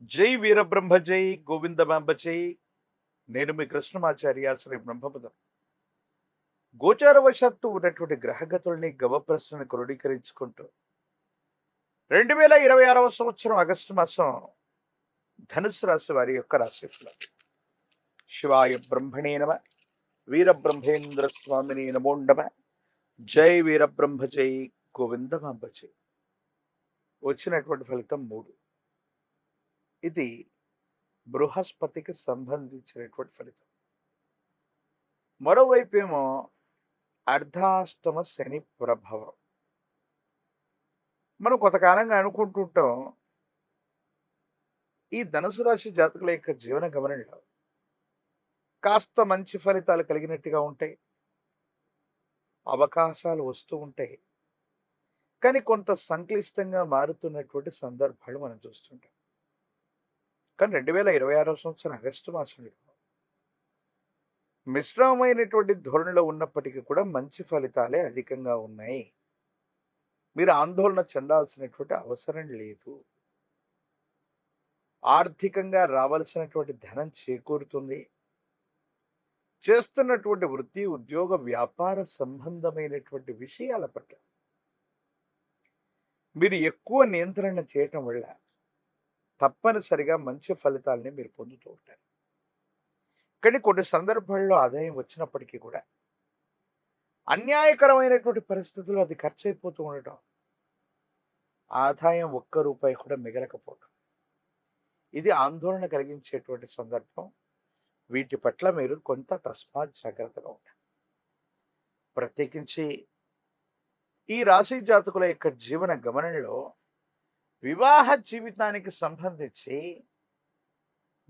జై వీరబ్రహ్మ జై గోవిందమాంబ జై. నేను మీ కృష్ణమాచార్య శ్రీ బ్రహ్మపదం. గోచారవశాత్తు ఉన్నటువంటి గ్రహగతుల్ని గవప్రశ్నని క్రోడీకరించుకుంటూ 2026వ సంవత్సరం ఆగస్టు మాసం ధనుసు రాశి వారి యొక్క రాశిఫలం. శివాయ బ్రహ్మణే నమ. వీరబ్రహ్మేంద్ర స్వామిని నమో నమ. జై వీరబ్రహ్మ జై గోవిందమాంబ జై. వచ్చినటువంటి ఫలితం 3. ఇది బృహస్పతికి సంబంధించినటువంటి ఫలితం. మరోవైపు ఏమో అర్ధాష్టమ శని ప్రభావం. మనం కొంతకాలంగా అనుకుంటుంటాం ఈ ధనుసు రాశి జాతకుల యొక్క జీవన గమనంలో కాస్త మంచి ఫలితాలు కలిగినట్టుగా ఉంటాయి, అవకాశాలు వస్తూ ఉంటాయి. కానీ కొంత సంక్లిష్టంగా మారుతున్నటువంటి సందర్భాలు మనం చూస్తుంటాం. కానీ 2026వ సంవత్సరం ఆగస్టు మాసంలో మిశ్రమమైనటువంటి ధోరణిలో ఉన్నప్పటికీ కూడా మంచి ఫలితాలే అధికంగా ఉన్నాయి. మీరు ఆందోళన చెందాల్సినటువంటి అవసరం లేదు. ఆర్థికంగా రావాల్సినటువంటి ధనం చేకూరుతుంది. చేస్తున్నటువంటి వృత్తి, ఉద్యోగ, వ్యాపార సంబంధమైనటువంటి విషయాల పట్ల మీరు ఎక్కువ నియంత్రణ చేయటం వల్ల తప్పనిసరిగా మంచి ఫలితాలని మీరు పొందుతూ ఉంటారు. కానీ కొన్ని సందర్భాల్లో ఆదాయం వచ్చినప్పటికీ కూడా అన్యాయకరమైనటువంటి పరిస్థితుల్లో అది ఖర్చు అయిపోతూ ఉండటం, ఆదాయం ఒక్క రూపాయి కూడా మిగలకపోవటం, ఇది ఆందోళన కలిగించేటువంటి సందర్భం. వీటి పట్ల మీరు కొంత తస్మాత్ జాగ్రత్తగా ఉండాలి. ప్రత్యేకించి ఈ రాశి జాతకుల యొక్క జీవన గమనంలో వివాహ జీవితానికి సంబంధించి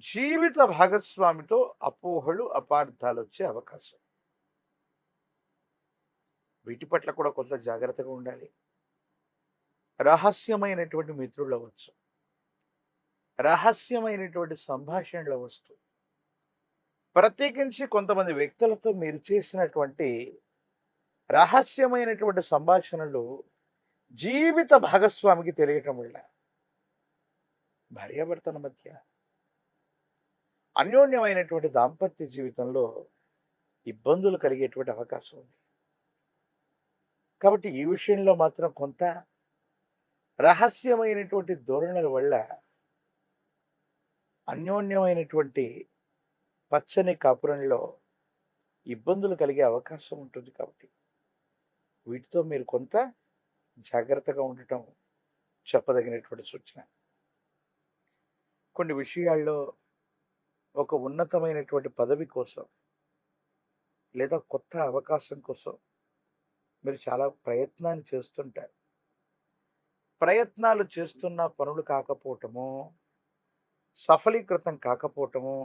జీవిత భాగస్వామితో అపోహలు, అపార్థాలు వచ్చే అవకాశం. వీటి పట్ల కూడా కొంత జాగ్రత్తగా ఉండాలి. రహస్యమైనటువంటి మిత్రులు అవ్వచ్చు, రహస్యమైనటువంటి సంభాషణలు వస్తూ, ప్రత్యేకించి కొంతమంది వ్యక్తులతో మీరు చేసినటువంటి రహస్యమైనటువంటి సంభాషణలు జీవిత భాగస్వామికి తెలియటం వల్ల భార్యాభర్తల మధ్య అన్యోన్యమైనటువంటి దాంపత్య జీవితంలో ఇబ్బందులు కలిగేటువంటి అవకాశం ఉంది. కాబట్టి ఈ విషయంలో మాత్రం కొంత రహస్యమైనటువంటి ధోరణుల వల్ల అన్యోన్యమైనటువంటి పచ్చని కాపురంలో ఇబ్బందులు కలిగే అవకాశం ఉంటుంది. కాబట్టి వీటితో మీరు కొంత జాగ్రత్తగా ఉండటం చెప్పదగినటువంటి సూచన. కొన్ని విషయాల్లో ఒక ఉన్నతమైనటువంటి పదవి కోసం లేదా కొత్త అవకాశం కోసం మీరు చాలా ప్రయత్నాన్ని చేస్తుంటారు. ప్రయత్నాలు చేస్తున్న పనులు కాకపోవటము, సఫలీకృతం కాకపోవటము,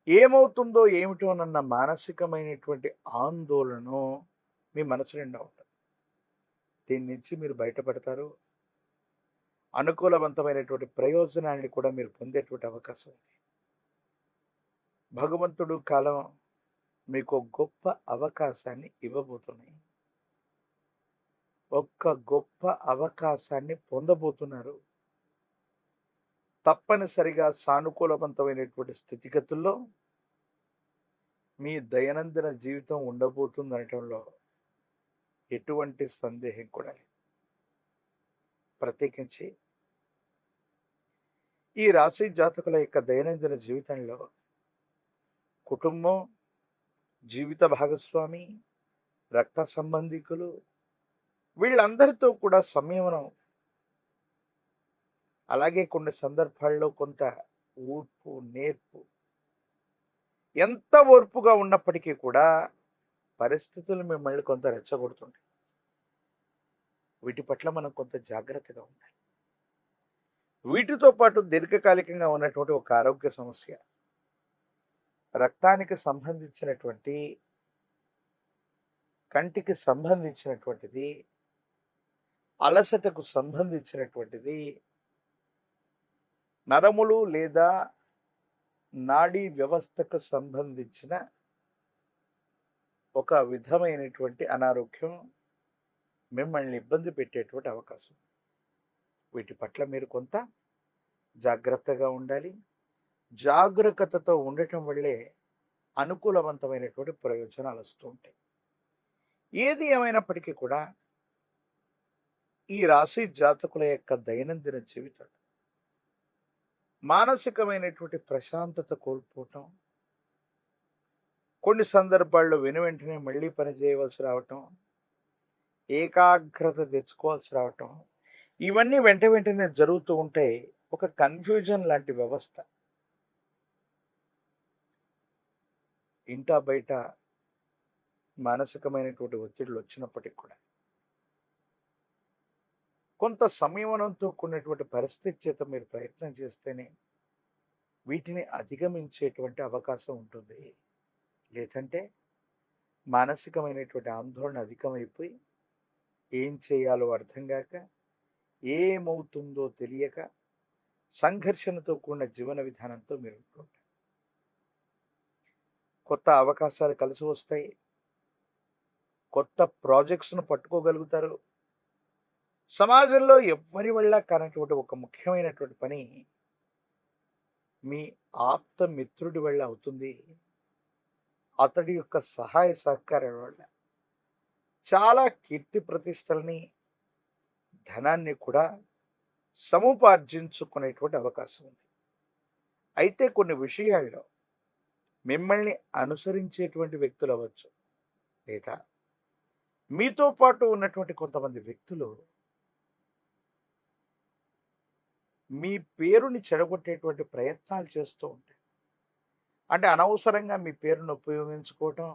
ఏమవుతుందో ఏమిటోనన్న మానసికమైనటువంటి ఆందోళన మీ మనసు నిండా ఉంటుంది. దీని నుంచి మీరు బయటపడతారు. అనుకూలవంతమైనటువంటి ప్రయోజనాన్ని కూడా మీరు పొందేటువంటి అవకాశం ఉంది. భగవంతుడు కాలం మీకు గొప్ప అవకాశాన్ని ఇవ్వబోతున్నాయి. ఒక్క గొప్ప అవకాశాన్ని పొందబోతున్నారు. తప్పనిసరిగా సానుకూలవంతమైనటువంటి స్థితిగతుల్లో మీ దైనందిన జీవితం ఉండబోతుందనటంలో ఎటువంటి సందేహం కూడా లేదు. ప్రత్యేకించి ఈ రాశి జాతకుల యొక్క దైనందిన జీవితంలో కుటుంబం, జీవిత భాగస్వామి, రక్త సంబంధికులు వీళ్ళందరితో కూడా సంయమనం, అలాగే కొన్ని సందర్భాల్లో కొంత ఓర్పు, నేర్పు. ఎంత ఓర్పుగా ఉన్నప్పటికీ కూడా పరిస్థితులు మిమ్మల్ని కొంత రెచ్చగొడుతుంటాయి. వీటి పట్ల మనం కొంత జాగ్రత్తగా ఉండాలి. వీటితో పాటు దీర్ఘకాలికంగా ఉన్నటువంటి ఒక ఆరోగ్య సమస్య, రక్తానికి సంబంధించినటువంటి, కంటికి సంబంధించినటువంటిది, అలసటకు సంబంధించినటువంటిది, నరములు లేదా నాడీ వ్యవస్థకు సంబంధించిన ఒక విధమైనటువంటి అనారోగ్యం మిమ్మల్ని ఇబ్బంది పెట్టేటువంటి అవకాశం. వీటి పట్ల మీరు కొంత జాగ్రత్తగా ఉండాలి. జాగరూకతతో ఉండటం వల్లే అనుకూలవంతమైనటువంటి ప్రయోజనాలు వస్తూ ఉంటాయి. ఏది ఏమైనప్పటికీ కూడా ఈ రాశి జాతకుల యొక్క దైనందిన జీవితం మానసికమైనటువంటి ప్రశాంతత కోల్పోవటం, కొన్ని సందర్భాల్లో వెనువెంటనే మళ్ళీ పని చేయవలసి రావటం, ఏకాగ్రత తెచ్చుకోవాల్సి రావటం, ఇవన్నీ వెంట వెంటనే జరుగుతూ ఉంటే ఒక కన్ఫ్యూజన్ లాంటి వ్యవస్థ ఇంటా బయట మానసికమైనటువంటి ఒత్తిడులు వచ్చినప్పటికి కూడా కొంత సంయమనంతో కూడినటువంటి పరిస్థితి చేత మీరు ప్రయత్నం చేస్తేనే వీటిని అధిగమించేటువంటి అవకాశం ఉంటుంది. లేదంటే మానసికమైనటువంటి ఆందోళన అధికమైపోయి ఏం చేయాలో అర్థం కాక, ఏమవుతుందో తెలియక సంఘర్షణతో కూడిన జీవన విధానంతో మీరు ఉంటుంటారు. కొత్త అవకాశాలు కలిసి వస్తాయి. కొత్త ప్రాజెక్ట్స్ను పట్టుకోగలుగుతారు. సమాజంలో ఎవ్వరి వల్ల కానటువంటి ఒక ముఖ్యమైనటువంటి పని మీ ఆప్త మిత్రుడి వల్ల అవుతుంది. అతడి యొక్క సహాయ సహకారాల వల్ల చాలా కీర్తి ప్రతిష్టలని, ధనాన్ని కూడా సముపార్జించుకునేటువంటి అవకాశం ఉంది. అయితే కొన్ని విషయాల్లో మిమ్మల్ని అనుసరించేటువంటి వ్యక్తులు అవ్వచ్చు, లేదా మీతో పాటు ఉన్నటువంటి కొంతమంది వ్యక్తులు మీ పేరుని చెడగొట్టేటువంటి ప్రయత్నాలు చేస్తూ ఉంటాయి. అంటే అనవసరంగా మీ పేరును ఉపయోగించుకోవటం,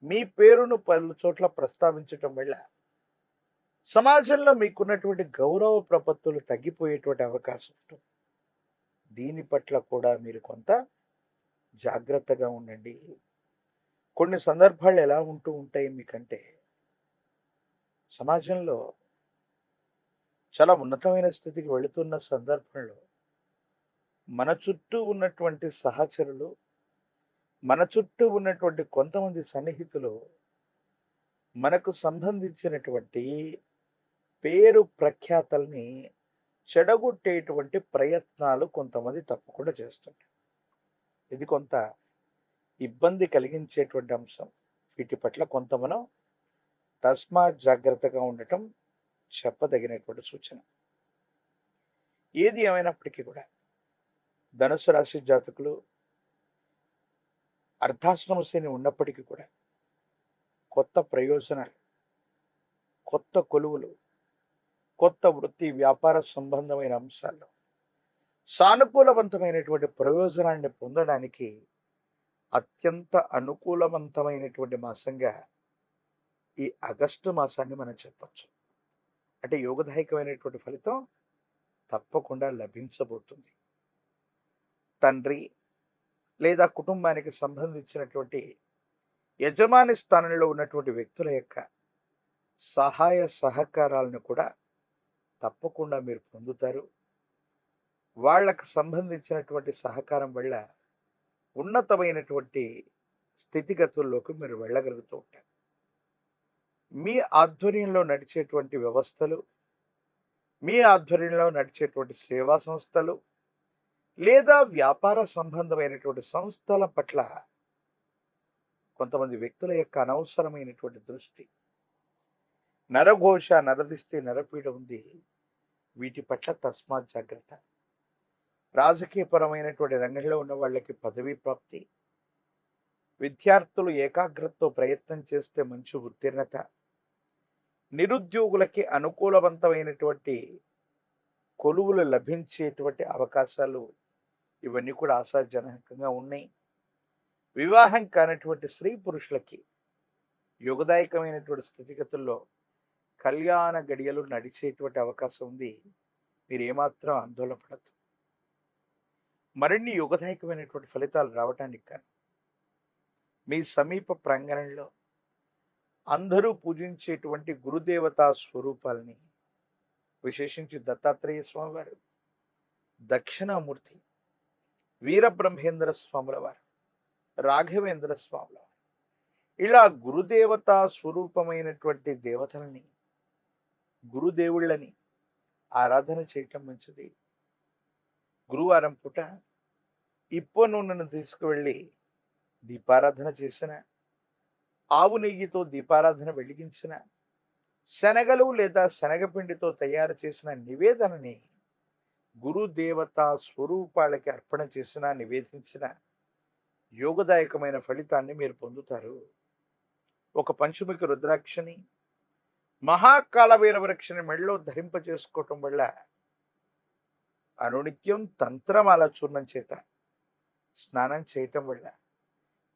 మీ పేరును పలు చోట్ల ప్రస్తావించటం వల్ల సమాజంలో మీకున్నటువంటి గౌరవ ప్రపత్తులు తగ్గిపోయేటువంటి అవకాశం ఉంటుంది. దీని పట్ల కూడా మీరు కొంత జాగ్రత్తగా ఉండండి. కొన్ని సందర్భాలు ఎలా ఉంటూ ఉంటాయి మీకంటే, సమాజంలో చాలా ఉన్నతమైన స్థితికి వెళుతున్న సందర్భంలో మన చుట్టూ ఉన్నటువంటి సహచరులు, మన చుట్టూ ఉన్నటువంటి కొంతమంది సన్నిహితులు మనకు సంబంధించినటువంటి పేరు ప్రఖ్యాతల్ని చెడగొట్టేటువంటి ప్రయత్నాలు కొంతమంది తప్పకుండా చేస్తుంటారు. ఇది కొంత ఇబ్బంది కలిగించేటువంటి అంశం. వీటి పట్ల కొంత మనం తస్మాత్ జాగ్రత్తగా ఉండటం చెప్పదగినటువంటి సూచన. ఏది ఏమైనప్పటికీ కూడా ధనుసు రాశి జాతకులు అర్ధాశ్రమ శని ఉన్నప్పటికీ కూడా కొత్త ప్రయోజనాలు, కొత్త కొలువులు, కొత్త వృత్తి వ్యాపార సంబంధమైన అంశాల్లో సానుకూలవంతమైనటువంటి ప్రయోజనాన్ని పొందడానికి అత్యంత అనుకూలవంతమైనటువంటి మాసంగా ఈ ఆగస్టు మాసాన్ని మనం చెప్పచ్చు. అంటే యోగదాయకమైనటువంటి ఫలితం తప్పకుండా లభించబోతుంది. తండ్రి లేదా కుటుంబానికి సంబంధించినటువంటి యజమాని స్థానంలో ఉన్నటువంటి వ్యక్తుల యొక్క సహాయ సహకారాలను కూడా తప్పకుండా మీరు పొందుతారు. వాళ్ళకు సంబంధించినటువంటి సహకారం వల్ల ఉన్నతమైనటువంటి స్థితిగతుల్లోకి మీరు వెళ్ళగలుగుతూ ఉంటారు. మీ ఆధ్వర్యంలో నడిచేటువంటి వ్యవస్థలు, మీ ఆధ్వర్యంలో నడిచేటువంటి సేవా సంస్థలు లేదా వ్యాపార సంబంధమైనటువంటి సంస్థల పట్ల కొంతమంది వ్యక్తుల యొక్క అనవసరమైనటువంటి దృష్టి, నరఘోష, నరదిష్టి, నరపీడ ఉంది. వీటి పట్ల తస్మాత్ జాగ్రత్త. రాజకీయపరమైనటువంటి రంగంలో ఉన్న వాళ్ళకి పదవీ ప్రాప్తి, విద్యార్థులు ఏకాగ్రతతో ప్రయత్నం చేస్తే మంచి ఉత్తీర్ణత, నిరుద్యోగులకి అనుకూలవంతమైనటువంటి కొలువులు లభించేటువంటి అవకాశాలు, ఇవన్నీ కూడా ఆశాజనకంగా ఉన్నాయి. వివాహం కానటువంటి స్త్రీ పురుషులకి యోగదాయకమైనటువంటి స్థితిగతుల్లో కళ్యాణ గడియలు నడిచేటువంటి అవకాశం ఉంది. మీరు ఏమాత్రం ఆందోళన పడద్దు. మరిన్ని యోగదాయకమైనటువంటి ఫలితాలు రావటానికి కానీ మీ సమీప ప్రాంగణంలో అందరూ పూజించేటువంటి గురుదేవతా స్వరూపాలని, విశేషించి దత్తాత్రేయ స్వామివారు, దక్షిణామూర్తి, వీరబ్రహ్మేంద్ర స్వాముల వారు, రాఘవేంద్ర స్వాముల వారు, ఇలా గురుదేవతా స్వరూపమైనటువంటి దేవతలని, గురుదేవుళ్ళని ఆరాధన చేయటం మంచిది. గురువారం పూట ఇప్ప నూనెను తీసుకువెళ్ళి దీపారాధన చేసిన, ఆవు నెయ్యితో దీపారాధన వెలిగించిన, శనగలు లేదా శనగపిండితో తయారు చేసిన నివేదనని గురుదేవతా స్వరూపాలకి అర్పణ చేసిన, నివేదించిన యోగదాయకమైన ఫలితాన్ని మీరు పొందుతారు. ఒక పంచముఖి రుద్రాక్షని, మహాకాళభైరవ వృక్షని మెడలో ధరింపజేసుకోవటం వల్ల అనునిత్యం తంత్రమాల చూర్ణం చేత స్నానం చేయటం వల్ల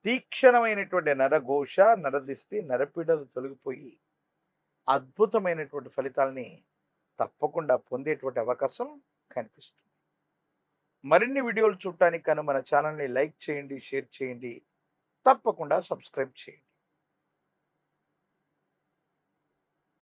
తీక్షణమైనటువంటి నరఘోష, నరదిష్టి, నరపీడలు తొలగిపోయి అద్భుతమైనటువంటి ఫలితాలని తప్పకుండా పొందేటువంటి అవకాశం కనిపిస్తుంది. మరిన్ని వీడియోలు చూడటానికి మన ఛానల్ని లైక్ చేయండి, షేర్ చేయండి, తప్పకుండా సబ్స్క్రైబ్ చేయండి.